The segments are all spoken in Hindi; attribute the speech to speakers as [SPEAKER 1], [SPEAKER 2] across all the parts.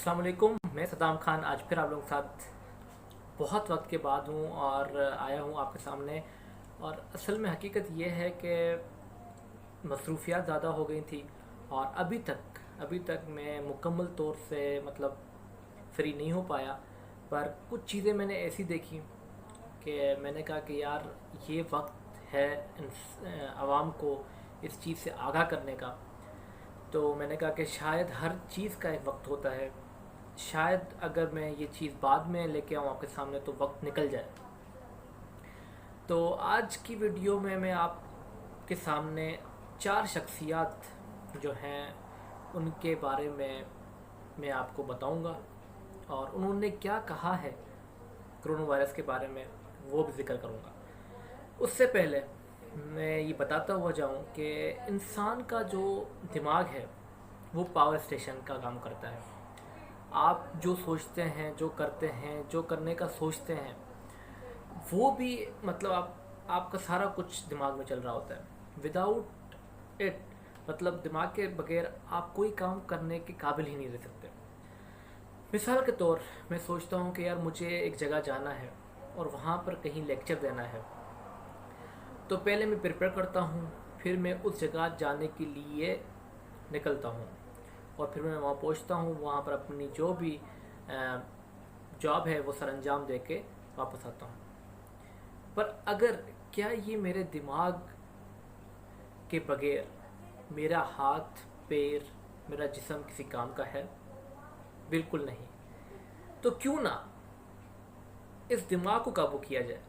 [SPEAKER 1] अस्सलाम वालेकुम, मैं सद्दाम खान आज फिर आप लोगों के साथ बहुत वक्त के बाद हूँ और आया हूँ आपके सामने। और असल में हकीकत ये है कि मसरूफियात ज़्यादा हो गई थी और अभी तक मैं मुकम्मल तौर से मतलब फ्री नहीं हो पाया। पर कुछ चीज़ें मैंने ऐसी देखी कि मैंने कहा कि यार ये वक्त है आवाम को इस चीज़ से आगाह करने का। तो मैंने कहा कि शायद हर चीज़ का एक वक्त होता है, शायद अगर मैं ये चीज़ बाद में लेके आऊँ आपके सामने तो वक्त निकल जाए। तो आज की वीडियो में मैं आपके सामने 4 शख्सियात जो हैं उनके बारे में मैं आपको बताऊंगा और उन्होंने क्या कहा है कोरोना वायरस के बारे में वो भी जिक्र करूंगा। उससे पहले मैं ये बताता हुआ जाऊं कि इंसान का जो दिमाग है वो पावर स्टेशन का काम करता है। आप जो सोचते हैं, जो करते हैं, जो करने का सोचते हैं वो भी मतलब आपका सारा कुछ दिमाग में चल रहा होता है। विदाउट इट मतलब दिमाग के बगैर आप कोई काम करने के काबिल ही नहीं रह सकते। मिसाल के तौर मैं सोचता हूँ कि यार मुझे एक जगह जाना है और वहाँ पर कहीं लेक्चर देना है, तो पहले मैं प्रिपेयर करता हूँ, फिर मैं उस जगह जाने के लिए निकलता हूँ और फिर मैं वहाँ पहुँचता हूँ, वहाँ पर अपनी जो भी जॉब है वो सरअंजाम दे के वापस आता हूँ। पर अगर क्या ये मेरे दिमाग के बगैर मेरा हाथ पैर मेरा जिस्म किसी काम का है? बिल्कुल नहीं। तो क्यों ना इस दिमाग को काबू किया जाए,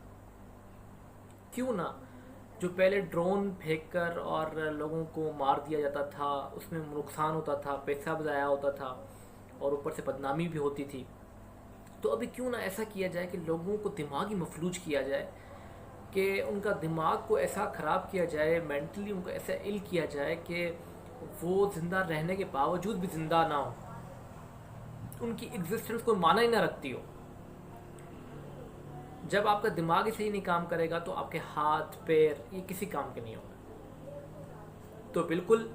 [SPEAKER 1] क्यों ना जो पहले ड्रोन फेंककर और लोगों को मार दिया जाता था, उसमें नुकसान होता था, पैसा भी ज़ाया होता था और ऊपर से बदनामी भी होती थी, तो अभी क्यों ना ऐसा किया जाए कि लोगों को दिमागी मफलूज किया जाए, कि उनका दिमाग को ऐसा ख़राब किया जाए, मेंटली उनको ऐसा इल किया जाए कि वो ज़िंदा रहने के बावजूद भी ज़िंदा ना हो, उनकी एग्जिस्टेंस को माना ही ना रखती हो। जब आपका दिमाग ही सही नहीं काम करेगा तो आपके हाथ पैर ये किसी काम के नहीं होंगे। तो बिल्कुल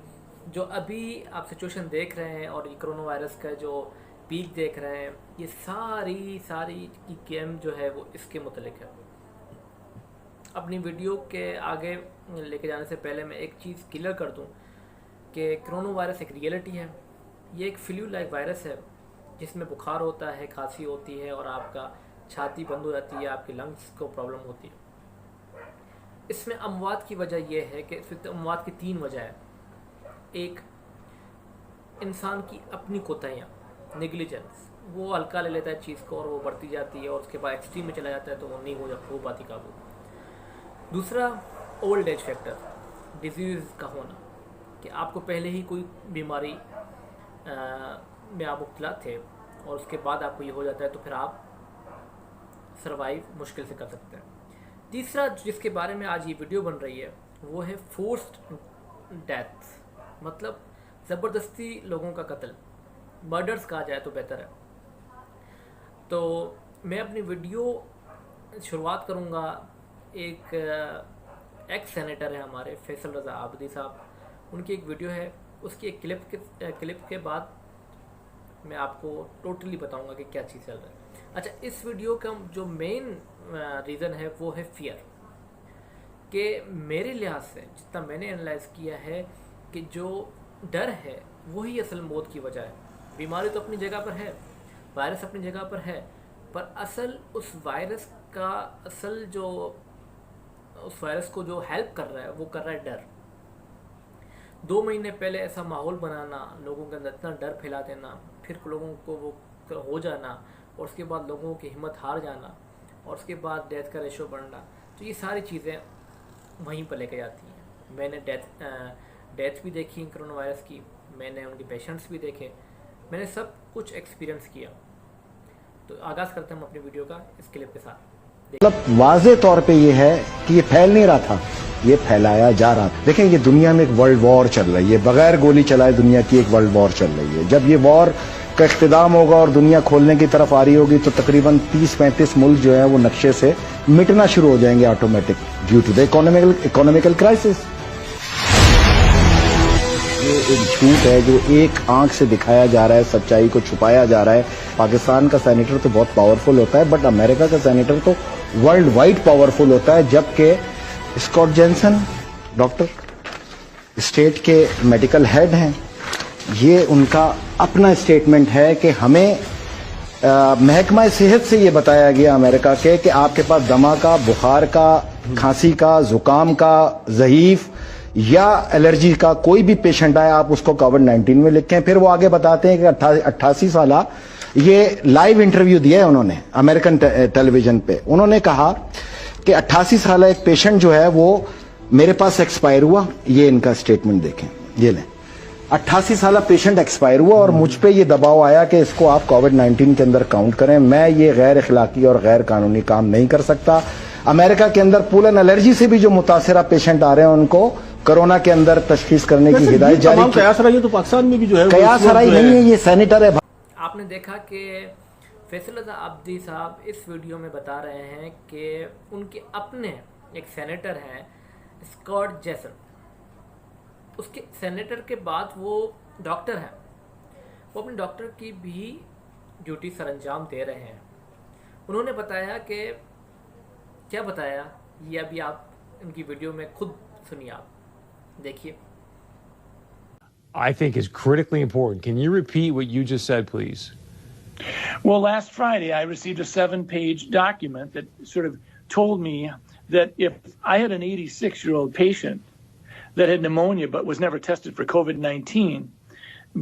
[SPEAKER 1] जो अभी आप सिचुएशन देख रहे हैं और ये कोरोना वायरस का जो पीक देख रहे हैं, ये सारी की गेम जो है वो इसके मुतल्लिक है। अपनी वीडियो के आगे लेके जाने से पहले मैं एक चीज़ क्लियर कर दूं कि कोरोना वायरस एक रियलिटी है। ये एक फ्लू लाइक वायरस है जिसमें बुखार होता है, खांसी होती है और आपका छाती बंद हो जाती है, आपकी लंग्स को प्रॉब्लम होती है। इसमें अमवात की वजह यह है कि इसमें अमवात की 3 वजह है। एक, इंसान की अपनी कोताहियाँ, नेग्लिजेंस, वो हल्का ले लेता है चीज़ को और वो बढ़ती जाती है और उसके बाद एक्सट्रीम में चला जाता है तो वो नहीं हो पाती काबू। दूसरा, ओल्ड एज फैक्टर, डिजीज़ का होना, कि आपको पहले ही कोई बीमारी में आप मुब्तला थे और उसके बाद आपको ये हो जाता है तो फिर आप सर्वाइव मुश्किल से कर सकते हैं। तीसरा जिसके बारे में आज ये वीडियो बन रही है वो है फोर्स्ड डेथ, मतलब ज़बरदस्ती लोगों का कत्ल, मर्डर्स कहा जाए तो बेहतर है। तो मैं अपनी वीडियो शुरुआत करूँगा, एक एक्स सेनेटर है हमारे फैसल रज़ा आबदी साहब, उनकी एक वीडियो है, उसकी एक क्लिप के बाद मैं आपको टोटली बताऊंगा कि क्या चीज़ चल रहा है। अच्छा, इस वीडियो का जो मेन रीज़न है वो है फियर, कि मेरे लिहाज से जितना मैंने एनालाइज किया है कि जो डर है वही असल मौत की वजह है। बीमारी तो अपनी जगह पर है, वायरस अपनी जगह पर है, पर असल उस वायरस का उस वायरस को जो हेल्प कर रहा है वो कर रहा है डर। 2 महीने पहले ऐसा माहौल बनाना, लोगों के अंदर इतना डर फैला देना, फिर लोगों को वो हो जाना और उसके बाद लोगों की हिम्मत हार जाना और उसके बाद डेथ का रेशो बढ़ना, तो ये सारी चीज़ें वहीं पर लेके जाती हैं। मैंने डेथ भी देखी कोरोना वायरस की, मैंने उनके पेशेंट्स भी देखे, मैंने सब कुछ एक्सपीरियंस किया। तो आगाज़ करते हैं हम अपनी वीडियो का इस क्लिप के साथ।
[SPEAKER 2] मतलब वाज़े तौर पे ये है कि ये फैल नहीं रहा था, ये फैलाया जा रहा था। देखें, ये दुनिया में एक वर्ल्ड वॉर चल रही है, बगैर गोली चलाए दुनिया की एक वर्ल्ड वॉर चल रही है। जब ये वॉर का इख्तिताम होगा और दुनिया खोलने की तरफ आ रही होगी तो तकरीबन 30-35 मुल्क जो है वो नक्शे से मिटना शुरू हो जाएंगे automatic due to the economical crisis. ये एक झूठ है, जो एक आंख से दिखाया जा रहा है, सच्चाई को छुपाया जा रहा है। पाकिस्तान का सेनेटर तो बहुत पावरफुल होता है, बट अमेरिका का सेनेटर तो वर्ल्ड वाइड पावरफुल होता है। जबकि स्कॉट जेनसन डॉक्टर स्टेट के मेडिकल हेड हैं, ये उनका अपना स्टेटमेंट है कि हमें महकमा सेहत से ये बताया गया अमेरिका के कि आपके पास दमा का, बुखार का, खांसी का, जुकाम का, ज़हीफ या एलर्जी का कोई भी पेशेंट आए, आप उसको कोविड-19 में लिखें। फिर वो आगे बताते हैं कि 88 साल, ये लाइव इंटरव्यू दिया है उन्होंने अमेरिकन टेलीविजन पे। उन्होंने कहा कि 88 साल एक पेशेंट जो है वो मेरे पास एक्सपायर हुआ। ये इनका स्टेटमेंट देखें, ये लें, 88 साल पेशेंट एक्सपायर हुआ और मुझ पे ये दबाव आया कि इसको आप कोविड-19 के अंदर काउंट करें। मैं ये गैर इखलाकी और गैर कानूनी काम नहीं कर सकता। अमेरिका के अंदर पोलन एलर्जी से भी जो मुतासरा पेशेंट आ रहे हैं उनको कोरोना के अंदर तशखीस करने की हिदायत जारी की।
[SPEAKER 3] कयास रही है तो पाकिस्तान में भी जो है,
[SPEAKER 2] कयास रही नहीं है, ये सेनेटर है।
[SPEAKER 1] आपने देखा कि फैसल रज़ा अब्दी साहब इस वीडियो में बता रहे हैं कि उनके अपने एक सेनेटर हैं स्कॉट जेसन, उसके सेनेटर के बाद वो डॉक्टर हैं, वो अपने डॉक्टर की भी ड्यूटी सरअंजाम दे रहे हैं। उन्होंने बताया कि क्या बताया, ये अभी आप इनकी वीडियो में खुद सुनिए, आप देखिए।
[SPEAKER 4] I think is critically important. Can you repeat what you just said, please?
[SPEAKER 5] Well, last Friday, I received a 7-page document that sort of told me that if I had an 86-year-old patient that had pneumonia but was never tested for COVID-19,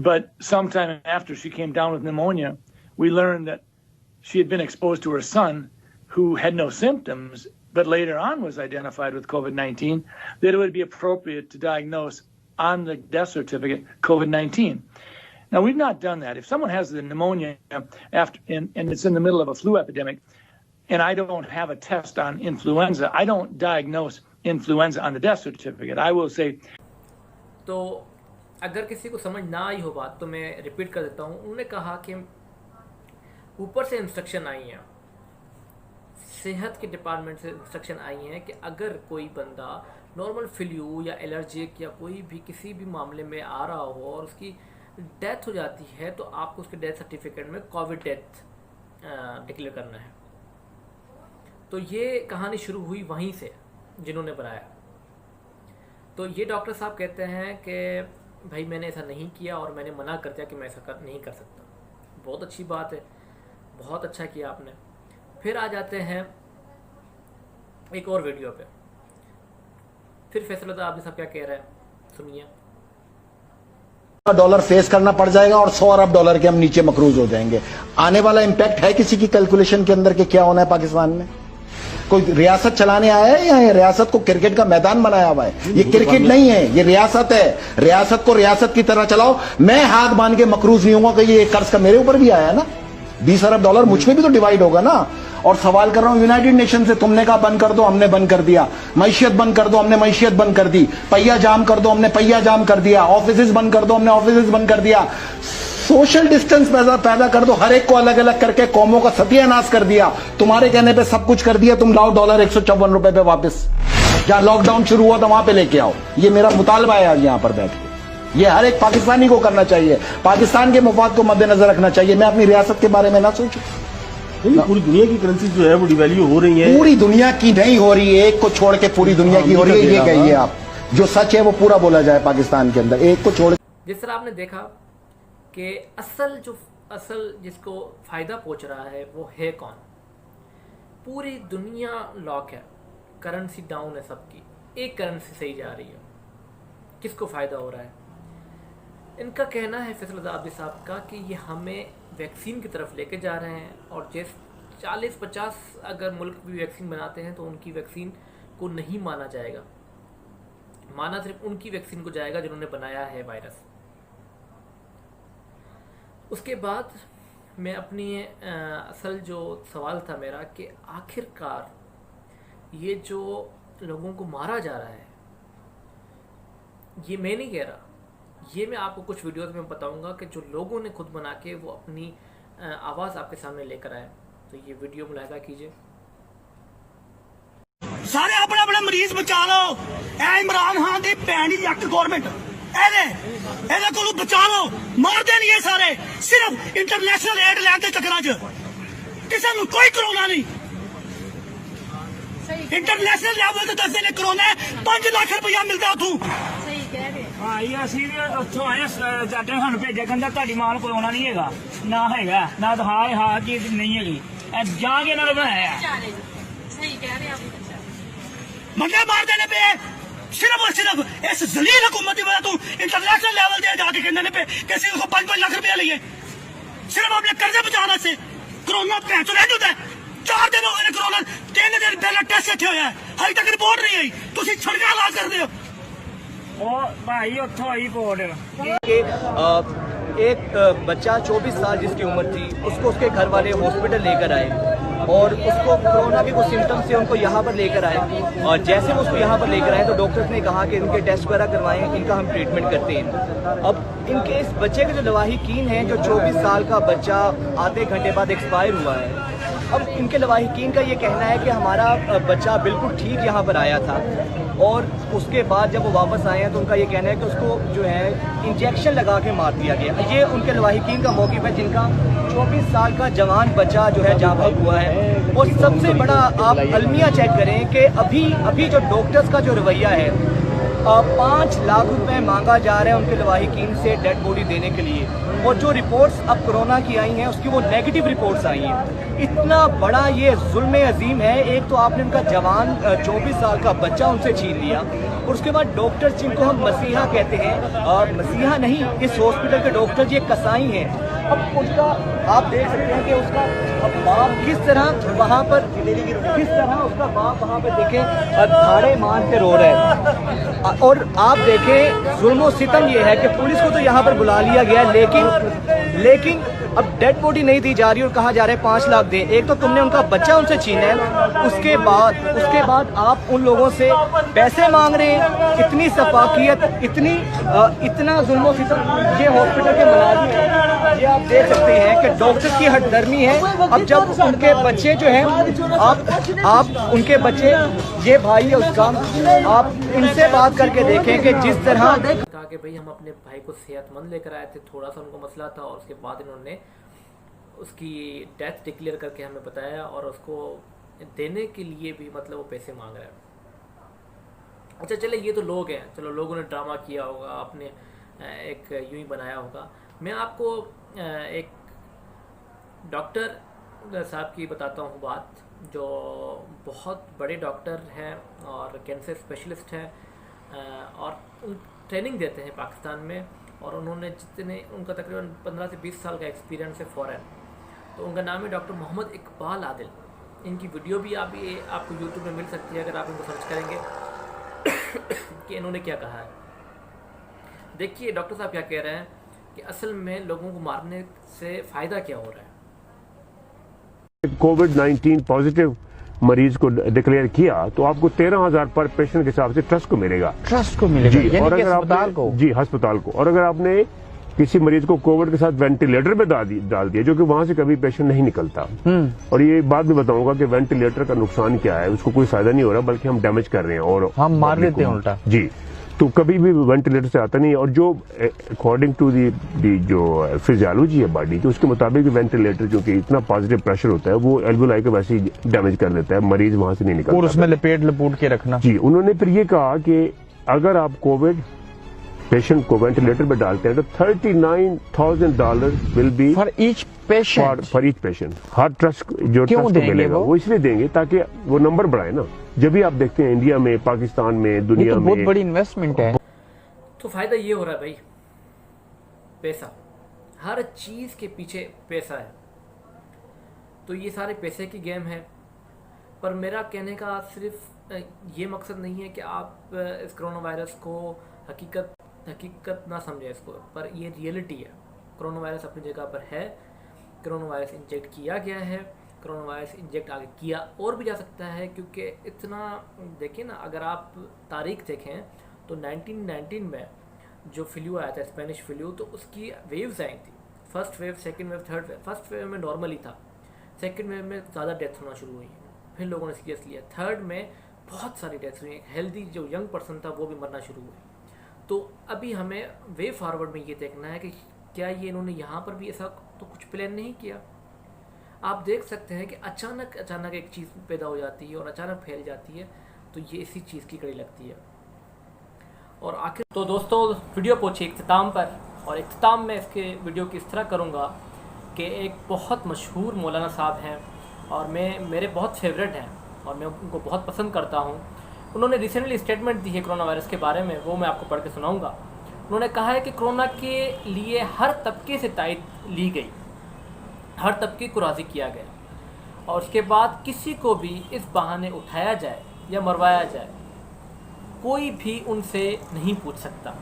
[SPEAKER 5] but sometime after she came down with pneumonia, we learned that she had been exposed to her son who had no symptoms, but later on was identified with COVID-19, that it would be appropriate to diagnose on the death certificate COVID-19. Now, we've not done that. If someone has the pneumonia after and it's in the middle of a flu epidemic, and I don't have a test on influenza, I don't diagnose influenza on the death certificate. I will say.
[SPEAKER 1] तो अगर किसी को समझ ना आई हो बात तो मैं रिपीट कर देता हूँ। उन्होंने कहा कि ऊपर से इंस्ट्रक्शन आई हैं, सेहत के डिपार्टमेंट से इंस्ट्रक्शन आई हैं कि अगर कोई बंदा नॉर्मल फ्लू या एलर्जिक या कोई भी किसी भी मामले में आ रहा हो और उसकी डेथ हो जाती है तो आपको उसके डेथ सर्टिफिकेट में कोविड डेथ डिक्लेयर करना है। तो ये कहानी शुरू हुई वहीं से जिन्होंने बनाया। तो ये डॉक्टर साहब कहते हैं कि भाई मैंने ऐसा नहीं किया और मैंने मना कर दिया कि मैं ऐसा नहीं कर सकता। बहुत अच्छी बात है, बहुत अच्छा किया आपने। फिर आ जाते हैं एक और वीडियो पे, फिर फैसल रज़ा अब्दी साहब क्या कह रहे हैं सुनिए।
[SPEAKER 2] डॉलर फेस करना पड़ जाएगा और 100 अरब डॉलर के हम नीचे मकरूज हो जाएंगे। आने वाला इंपैक्ट है किसी की कैलकुलेशन के अंदर कि क्या होना है पाकिस्तान में? कोई रियासत चलाने आया है या रियासत को क्रिकेट का मैदान बनाया हुआ है? ये क्रिकेट नहीं है, ये रियासत है। रियासत को रियासत की तरह चलाओ। मैं हाथ बांध के मकरूज नहीं होगा कि ये कर्ज का मेरे ऊपर भी आया ना, 20 अरब डॉलर मुझ पे भी तो डिवाइड होगा ना। और सवाल कर रहा हूं यूनाइटेड नेशन से, तुमने कहा बंद कर दो, हमने बंद कर दिया। मैशियत बंद कर दो, हमने मैशियत बंद कर दी। पहिया जाम कर दो, हमने पहिया जाम कर दिया। ऑफिसेज बंद कर दो, हमने ऑफिसेज बंद कर दिया। सोशल डिस्टेंस पैदा कर दो, हर एक को अलग अलग करके कौमों का सत्यानाश कर दिया। तुम्हारे कहने पे सब कुछ कर दिया, तुम लाओ डॉलर 154 रुपए पे वापस। जहां लॉकडाउन शुरू हुआ था वहां पे लेके आओ। ये मेरा मुतालबा है आज यहां पर बैठ के। ये हर एक पाकिस्तानी को करना चाहिए, पाकिस्तान के मुफाद को मद्देनजर रखना चाहिए। मैं अपनी रियासत के बारे में ना सोचूं।
[SPEAKER 3] पूरी दुनिया की करेंसी जो है वो डिवैल्यू हो रही है।
[SPEAKER 2] पूरी दुनिया की नहीं हो रही है, एक को छोड़ के पूरी दुनिया की हो रही है। ये कहिए आप, जो सच है वो पूरा बोला जाए पाकिस्तान के अंदर, एक को छोड़।
[SPEAKER 1] जिस तरह आपने देखा कि असल जिसको फायदा पहुंच रहा है वो है कौन? पूरी दुनिया लॉक है, करेंसी डाउन है सबकी, एक करेंसी सही जा रही है। किसको फायदा हो रहा है? इनका कहना है फैसल रज़ा अब्दी साहब का कि ये हमें वैक्सीन की तरफ लेके जा रहे हैं और जिस 40-50 अगर मुल्क भी वैक्सीन बनाते हैं तो उनकी वैक्सीन को नहीं माना जाएगा, माना सिर्फ उनकी वैक्सीन को जाएगा जिन्होंने बनाया है वायरस। उसके बाद मैं अपनी असल जो सवाल था मेरा कि आखिरकार ये जो लोगों को मारा जा रहा है, ये मैं नहीं कह रहा, ये मैं आपको कुछ वीडियोस में बताऊंगा कि जो लोगों ने खुद बना के वो अपनी आवाज़ आपके सामने लेकर आए। तो ये वीडियो मुलाहिजा कीजिए।
[SPEAKER 6] सारे अपना अपना मरीज बचा लो। ए इमरान खान दी भैन दी यक गवर्नमेंट, ਇਹਦੇ ਕੋਲੋਂ ਬਚਾ ਲਓ, ਮਾਰਦੇ ਨਹੀਂ ਇਹ ਸਾਰੇ, ਸਿਰਫ ਇੰਟਰਨੈਸ਼ਨਲ ਏਡ ਲੈਣ ਦੇ ਚੱਕਰਾਂ 'ਚ। ਕਿਸੇ ਨੂੰ ਕੋਈ ਕਰੋਨਾ ਨਹੀਂ। ਇੰਟਰਨੈਸ਼ਨਲ ਲੈਵਲ ਤੇ ਦੱਸਦੇ ਨੇ ਕਰੋਨਾ 5 ਲੱਖ ਰੁਪਇਆ ਮਿਲਦਾ ਉਥੋਂ।
[SPEAKER 7] ਸਹੀ ਕਹਿ ਰਹੇ
[SPEAKER 8] ਭਾਈ ਅਸੀਂ ਵੀ ਉੱਥੋਂ ਆਏ ਜੱਟ ਨੇ ਸਾਨੂੰ ਭੇਜਿਆ, ਕਹਿੰਦਾ ਤੁਹਾਡੀ ਮਾਲ ਕਰੋਨਾ ਨਹੀਂ ਹੈਗਾ, ਨਾ ਹੈਗਾ ਨਾ ਤਾਂ ਹਾਂ ਚੀਜ਼ ਨਹੀਂ ਹੈਗੀ, ਜਾ ਕੇ ਇਹਨਾਂ ਨੇ ਬਣਾਇਆ।
[SPEAKER 7] ਸਹੀ ਕਹਿ ਰਹੇ ਆਪ
[SPEAKER 6] ਮੰਗੇ ਮਾਰਦੇ ਨੇ ਪਏ सिर्फ और सिर्फ इस जलील हुकूमत की वजह तू इंटरनेशनल लेवल दे जाके कहने ने पे किसी को 5-5 लाख रुपया लिए सिर्फ अपने कर्जे बचाने से। कोरोना भैंस रह जाता है, 4 दिन हो गए कोरोना, 3 दिन पहले टेस्ट इतने होया है, अभी तक रिपोर्ट नहीं आई, तुम सड़क आवाज कर दे
[SPEAKER 8] ਉਹ ਭਾਈ ਉੱਥੋਂ ਆਈ ਰਿਪੋर्ट
[SPEAKER 9] कि एक बच्चा 24 साल जिसकी उम्र थी, उसको उसके घर वाले हॉस्पिटल लेकर आए और उसको कोरोना के कुछ सिम्टम्स से उनको यहाँ पर लेकर आए, और जैसे वो उसको यहाँ पर लेकर आए तो डॉक्टर्स ने कहा कि इनके टेस्ट वगैरह करवाएं, इनका हम ट्रीटमेंट करते हैं। अब इनके इस बच्चे के जो लवाहिकीन हैं, जो 24 साल का बच्चा आधे घंटे बाद एक्सपायर हुआ है, अब इनके लवाहिकीन का ये कहना है कि हमारा बच्चा बिल्कुल ठीक यहाँ पर आया था और उसके बाद जब वो वापस आए हैं तो उनका ये कहना है कि उसको जो है इंजेक्शन लगा के मार दिया गया। ये उनके लवाहिकीन का मौक़िफ़ है, जिनका 24 साल का जवान बच्चा जो है जाँ हुआ है। और सबसे बड़ा आप अलमिया चेक करें कि अभी जो डॉक्टर्स का जो रवैया है, 5 लाख रुपए मांगा जा रहा है उनके लवाहिकीन से डेड बॉडी देने के लिए, और जो रिपोर्ट्स अब कोरोना की आई हैं उसकी वो नेगेटिव रिपोर्ट्स आई हैं। इतना बड़ा ये जुल्म अजीम है। एक तो आपने उनका जवान 24 साल का बच्चा उनसे छीन लिया, और उसके बाद डॉक्टर्स जिनको हम मसीहा कहते हैं, और मसीहा नहीं, इस हॉस्पिटल के डॉक्टर ये कसाई हैं। अब उसका आप देख सकते हैं कि उसका बाप किस तरह वहाँ पर, किस तरह उसका बाप वहाँ पर देखें धाड़े मान के रो रहा है। और आप देखें जुल्म सितम ये है कि पुलिस को तो यहाँ पर बुला लिया गया, लेकिन अब डेड बॉडी नहीं दी जा रही और कहा जा रहा है 5 लाख दें। एक तो तुमने उनका बच्चा उनसे छीना है, उसके बाद आप उन लोगों से पैसे मांग रहे हैं। इतनी सफाकियत, इतना जुल्म सितम ये हॉस्पिटल के मुलाजिम हैं। ये आप देख सकते हैं कि डॉक्टर की हठधर्मी है। अब जब उनके बच्चे जो हैं, आप उनके बच्चे, ये भाई है उसका, आप इनसे बात करके देखें कि जिस तरह
[SPEAKER 1] कहा कि भाई हम अपने भाई को सेहतमंद लेकर आए थे, थोड़ा सा उनको मसला था, और उसके बाद इन्होंने उसकी डेथ डिक्लेयर करके हमें बताया, और उसको देने के लिए भी मतलब वो पैसे मांग रहे हैं। अच्छा चले, ये तो लोग हैं, चलो लोगों ने ड्रामा किया होगा, आपने एक यूं ही बनाया होगा। मैं आपको एक डॉक्टर साहब की बताता हूँ बात, जो बहुत बड़े डॉक्टर हैं और कैंसर स्पेशलिस्ट हैं, और ट्रेनिंग देते हैं पाकिस्तान में, और उन्होंने उनका तकरीबन 15 से 20 साल का एक्सपीरियंस है फ़ॉरेन। तो उनका नाम है डॉक्टर मोहम्मद इकबाल आदिल। इनकी वीडियो भी आपको यूट्यूब में मिल सकती है अगर आप इनको सर्च करेंगे कि इन्होंने क्या कहा है। देखिए डॉक्टर साहब क्या कह रहे हैं कि असल में लोगों को मारने से फ़ायदा क्या हो रहा है।
[SPEAKER 4] कोविड-19 पॉजिटिव मरीज को डिक्लेयर किया तो आपको 13,000 पर पेशेंट के हिसाब से ट्रस्ट को मिलेगा जी। और अगर अस्पताल को और अगर आपने किसी मरीज को कोविड के साथ वेंटिलेटर पे डाल दिया, जो कि वहां से कभी पेशेंट नहीं निकलता, और ये बात भी बताऊंगा कि वेंटिलेटर का नुकसान क्या है, उसको कोई फायदा नहीं हो रहा बल्कि हम डैमेज कर रहे हैं और
[SPEAKER 10] हम मार देते हैं उल्टा
[SPEAKER 4] जी। तो कभी भी वेंटिलेटर से आता नहीं, और जो अकॉर्डिंग टू दी जो फिजियोलॉजी है बॉडी की, उसके मुताबिक वेंटिलेटर जो कि इतना पॉजिटिव प्रेशर होता है वो एल्वोलाई को वैसे ही डैमेज कर देता है, मरीज वहां से नहीं निकलता।
[SPEAKER 10] और उसमें लपेट के रखना
[SPEAKER 4] जी। उन्होंने फिर ये कहा कि अगर आप कोविड पेशेंट को वेंटिलेटर पे डालते हैं तो $39,000 will be
[SPEAKER 10] for each patient
[SPEAKER 4] her trust जो ट्रस्ट को मिलेगा वो इसलिए देंगे ताकि वो नंबर बढ़ाए ना। जब भी आप देखते हैं इंडिया में, पाकिस्तान में, दुनिया में
[SPEAKER 10] बहुत बड़ी इन्वेस्टमेंट है।
[SPEAKER 1] तो फायदा ये हो रहा है भाई, पैसा, हर चीज के पीछे पैसा है। तो ये सारे पैसे की गेम है। पर मेरा कहने का सिर्फ ये मकसद नहीं है कि आप इस कोरोना वायरस को हकीकत ना समझें इसको, पर ये रियलिटी है। कोरोना वायरस अपनी जगह पर है, कोरोना वायरस इंजेक्ट किया गया है, कोरोना वायरस इंजेक्ट आगे किया और भी जा सकता है, क्योंकि इतना देखिए ना, अगर आप तारीख देखें तो 1919 में जो फ्लू आया था, स्पेनिश फ्लू, तो उसकी वेव्स आई थी, first wave, second wave, third wave. First wave में नॉर्मल ही था, सेकंड वेव में ज़्यादा डेथ होना शुरू हुई, फिर लोगों ने सीरियस लिया, थर्ड में बहुत सारी डेथ्स हुई, हेल्दी जो यंग पर्सन था वो भी मरना शुरू हुए। तो अभी हमें वे फॉरवर्ड में ये देखना है कि क्या ये इन्होंने यहाँ पर भी ऐसा तो कुछ प्लान नहीं किया। आप देख सकते हैं कि अचानक एक चीज़ पैदा हो जाती है और अचानक फैल जाती है, तो ये इसी चीज़ की कड़ी लगती है। और आखिर तो दोस्तों वीडियो पहुँची इख्तिताम पर, और इख्तिताम में इसके वीडियो की इस तरह करूँगा कि एक बहुत मशहूर मौलाना साहब हैं और मेरे बहुत फेवरेट हैं और मैं उनको बहुत पसंद करता हूँ। उन्होंने रिसेंटली स्टेटमेंट दी है कोरोना वायरस के बारे में, वो मैं आपको पढ़ के सुनाऊँगा। उन्होंने कहा है कि कोरोना के लिए हर तबके से तायद ली गई, हर तबके को राज़ी किया गया, और उसके बाद किसी को भी इस बहाने उठाया जाए या मरवाया जाए, कोई भी उनसे नहीं पूछ सकता।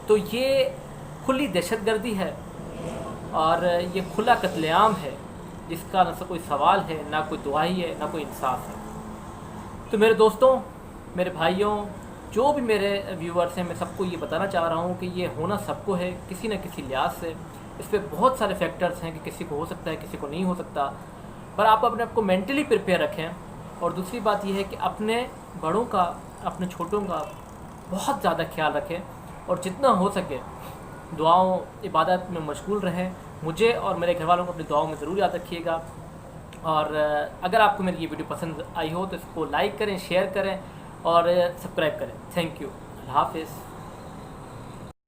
[SPEAKER 1] तो ये खुली दहशतगर्दी है और ये खुला कत्लेआम है, जिसका न कोई सवाल है, ना कोई दुआई है, ना कोई इंसाफ है। तो मेरे दोस्तों, मेरे भाइयों, जो भी मेरे व्यूअर्स हैं, मैं सबको ये बताना चाह रहा हूँ कि ये होना सबको है किसी न किसी लिहाज से। इस पर बहुत सारे फैक्टर्स हैं कि किसी को हो सकता है, किसी को नहीं हो सकता, पर आप अपने आप को मेंटली प्रिपेयर रखें। और दूसरी बात यह है कि अपने बड़ों का, अपने छोटों का बहुत ज़्यादा ख्याल रखें और जितना हो सके दुआओं इबादत में मशगूल रहें। मुझे और मेरे घर वालों को अपनी दुआओं में ज़रूर याद रखिएगा। और अगर आपको मेरी ये वीडियो पसंद आई हो तो इसको लाइक करें, शेयर करें और सब्सक्राइब करें। Thank you. अल्लाह हाफ़िज़।